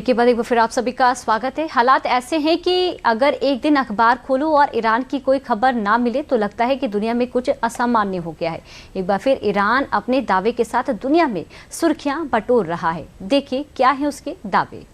के बाद एक बार फिर आप सभी का स्वागत है। हालात ऐसे हैं कि अगर एक दिन अखबार खोलो और ईरान की कोई खबर ना मिले तो लगता है कि दुनिया में कुछ असामान्य हो गया है। एक बार फिर ईरान अपने दावे के साथ दुनिया में सुर्खियां बटोर रहा है। देखिए क्या है उसके दावे।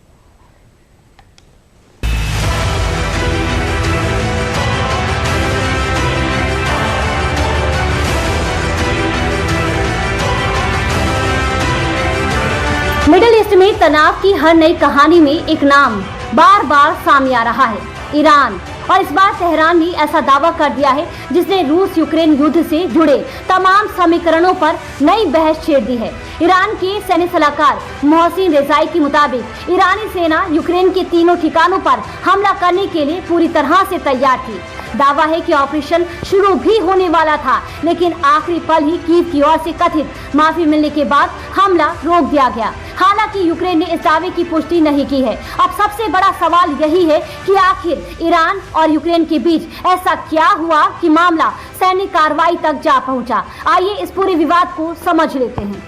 मिडिल ईस्ट में तनाव की हर नई कहानी में एक नाम बार बार सामने आ रहा है, ईरान। और इस बार तेहरान ने ऐसा दावा कर दिया है जिसने रूस यूक्रेन युद्ध से जुड़े तमाम समीकरणों पर नई बहस छेड़ दी है। ईरान के सैन्य सलाहकार मोहसिन रेजाई के मुताबिक ईरानी सेना यूक्रेन के तीनों ठिकानों पर हमला करने के लिए पूरी तरह से तैयार थी। दावा है कि ऑपरेशन शुरू भी होने वाला था, लेकिन आखिरी पल ही कीव की ओर से कथित माफी मिलने के बाद हमला रोक दिया गया। हालांकि यूक्रेन ने इस दावे की पुष्टि नहीं की है। अब सबसे बड़ा सवाल यही है कि आखिर ईरान और यूक्रेन के बीच ऐसा क्या हुआ कि मामला सैन्य कार्रवाई तक जा पहुंचा। आइए इस पूरे विवाद को समझ लेते हैं।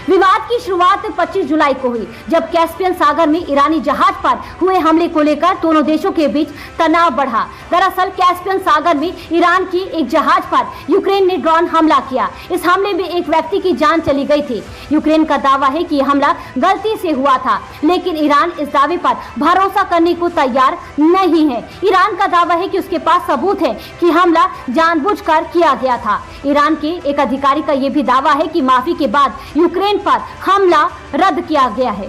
विवाद की शुरुआत 25 जुलाई को हुई, जब कैस्पियन सागर में ईरानी जहाज पर हुए हमले को लेकर दोनों देशों के बीच तनाव बढ़ा। दरअसल कैस्पियन सागर में ईरान की एक जहाज पर यूक्रेन ने ड्रोन हमला किया। इस हमले में एक व्यक्ति की जान चली गई थी। यूक्रेन का दावा है कि यह हमला गलती से हुआ था, लेकिन ईरान इस दावे पर भरोसा करने को तैयार नहीं है। ईरान का दावा है कि उसके पास सबूत है कि हमला जानबूझकर किया गया था। ईरान के एक अधिकारी का यह भी दावा है कि माफी के बाद यूक्रेन पर हमला रद्द किया गया है।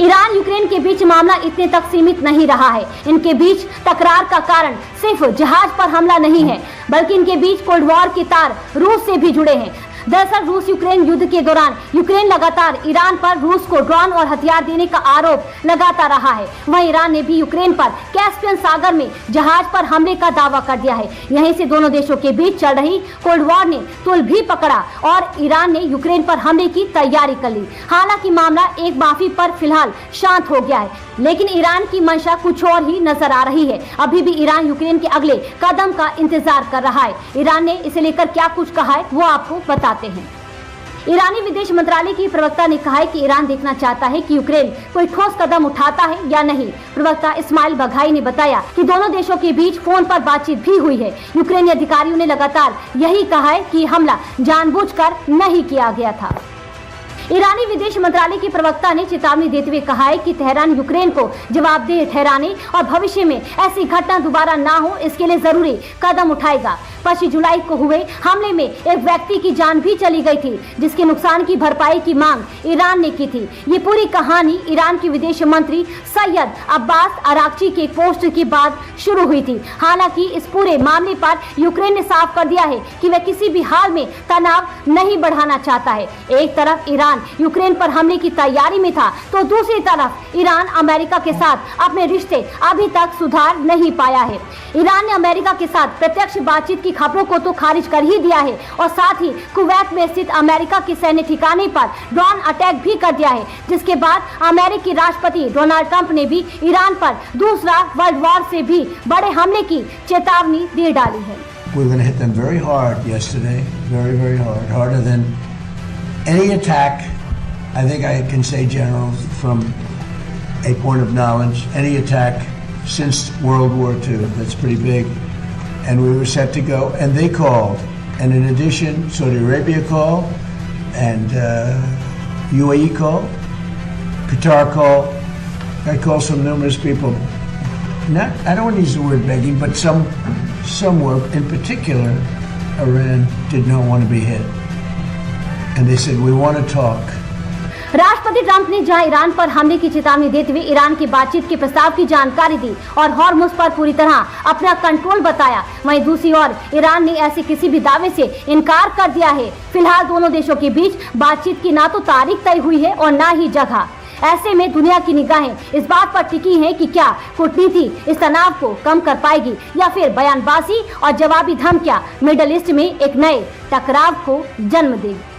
ईरान यूक्रेन के बीच मामला इतने तक सीमित नहीं रहा है। इनके बीच तकरार का कारण सिर्फ जहाज पर हमला नहीं है, बल्कि इनके बीच कोल्ड वॉर के तार रूस से भी जुड़े हैं। दरअसल रूस यूक्रेन युद्ध के दौरान यूक्रेन लगातार ईरान पर रूस को ड्रोन और हथियार देने का आरोप लगाता रहा है। वहीं ईरान ने भी यूक्रेन पर कैस्पियन सागर में जहाज पर हमले का दावा कर दिया है। यहीं से दोनों देशों के बीच चल रही कोल्ड वॉर ने तुल भी पकड़ा और ईरान ने यूक्रेन पर हमले की तैयारी कर ली। हालांकि मामला एक माफी पर फिलहाल शांत हो गया है, लेकिन ईरान की मंशा कुछ और ही नजर आ रही है। अभी भी ईरान यूक्रेन के अगले कदम का इंतजार कर रहा है। ईरान ने इसे लेकर क्या कुछ कहा है वो आपको बताते हैं। ईरानी विदेश मंत्रालय की प्रवक्ता ने कहा है कि ईरान देखना चाहता है कि यूक्रेन कोई ठोस कदम उठाता है या नहीं। प्रवक्ता इस्माइल बघाई ने बताया कि दोनों देशों के बीच फोन पर बातचीत भी हुई है। यूक्रेनी अधिकारियों ने लगातार यही कहा है कि हमला जानबूझकर नहीं किया गया था। ईरानी विदेश मंत्रालय के प्रवक्ता ने चेतावनी देते हुए कहा है कि तेहरान यूक्रेन को जवाबदेह ठहराने और भविष्य में ऐसी घटना दोबारा ना हो, इसके लिए जरूरी कदम उठाएगा। 25 जुलाई को हुए हमले में एक व्यक्ति की जान भी चली गई थी, जिसके नुकसान की भरपाई की मांग ईरान ने की थी। ये पूरी कहानी ईरान के विदेश मंत्री सैयद अब्बास अराक्ची के पोस्ट के बाद शुरू हुई थी। हालांकि इस पूरे मामले पर यूक्रेन ने साफ कर दिया है कि वह किसी भी हाल में तनाव नहीं बढ़ाना चाहता है। एक तरफ ईरान यूक्रेन पर हमले की तैयारी में था, तो दूसरी तरफ ईरान अमेरिका के साथ अपने रिश्ते अभी तक सुधार नहीं पाया है। ईरान ने अमेरिका के साथ प्रत्यक्ष बातचीत की खबरों को तो खारिज कर ही दिया है और साथ ही कुवैत में स्थित अमेरिका के सैन्य ठिकाने पर ड्रोन अटैक भी कर दिया है, जिसके बाद अमेरिकी राष्ट्रपति डोनाल्ड ट्रंप ने भी ईरान पर दूसरा वर्ल्ड वॉर से भी बड़े हमले की चेतावनी दे डाली है। We're going to hit them very hard yesterday, very, very hard, harder than any attack. I think I can say, General, from a point of knowledge, any attack since World War II. That's pretty big. And we were set to go, and they called. And in addition, Saudi Arabia called, and UAE called, Qatar called. I called from numerous people. I don't want to use the word begging, but some were, in particular, Iran did not want to be hit. And they said, we want to talk. राष्ट्रपति Trump ने जहां Iran पर हमले की चेतावनी देते हुए Iran की बातचीत के प्रस्ताव की जानकारी दी और हॉर्मुज़ पर पूरी तरह अपना कंट्रोल बताया, वहीं दूसरी ओर ईरान ने ऐसे किसी भी दावे से इनकार कर दिया है। फिलहाल दोनों देशों के बीच बातचीत की ना तो तारीख तय हुई है और ना ही जगह। ऐसे में दुनिया की निगाहें इस बात पर टिकी हैं कि क्या कूटनीति इस तनाव को कम कर पाएगी या फिर बयानबाजी और जवाबी धमकियां मिडिल ईस्ट में एक नए टकराव को जन्म देगी।